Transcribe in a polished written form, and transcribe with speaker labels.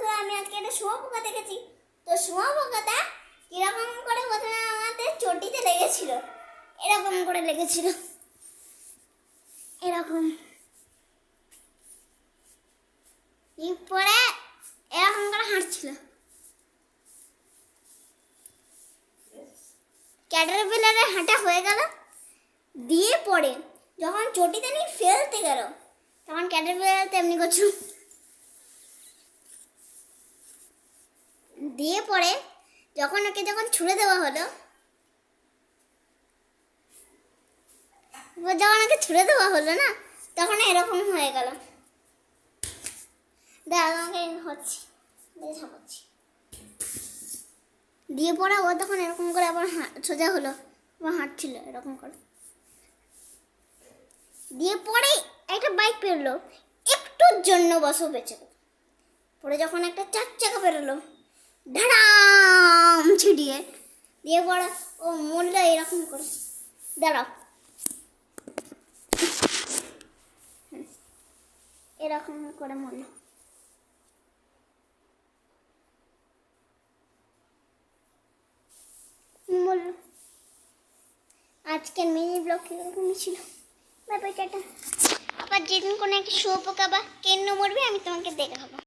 Speaker 1: বন্ধুরা, আমি আজকে একটা শুঁয়োপোকা দেখেছি। তো শুঁয়োপোকাটা কিরকম করে প্রথমে আমাদের চটিতে লেগেছিল, এরকম করে লেগেছিল, এরকম পরে এরকম করে হাঁটছিল। ক্যাটারপিলারে হাঁটা হয়ে গেল, দিয়ে পরে যখন চটিতে নিয়ে ফেলতে গেল তখন ক্যাটারপিলার তেমনি করছিল। দিয়ে পরে যখন ছুঁড়ে দেওয়া হলো, না তখন এরকম হয়ে গেল। দিয়ে পরে ও তখন এরকম করে আবার সোজা হলো, আবার হাঁটছিল এরকম করে। দিয়ে পরে একটা বাইক পেরোলো, একটুর জন্য বসও বেঁচে গেল। পরে যখন একটা 4 চাকা বেরোলো ধাড়াম ছিটিয়ে, দিয়ে পরে ও মরলো এরকম করে। দাঁড়াও, এরকম করে মরলো। আজকের মিনি ব্লগ এরকমই ছিল। ব্যাপারটা আবার যেদিন কোনো একটা শুঁয়োপোকা বা কেন্ন মরবে আমি তোমাকে দেখাবো।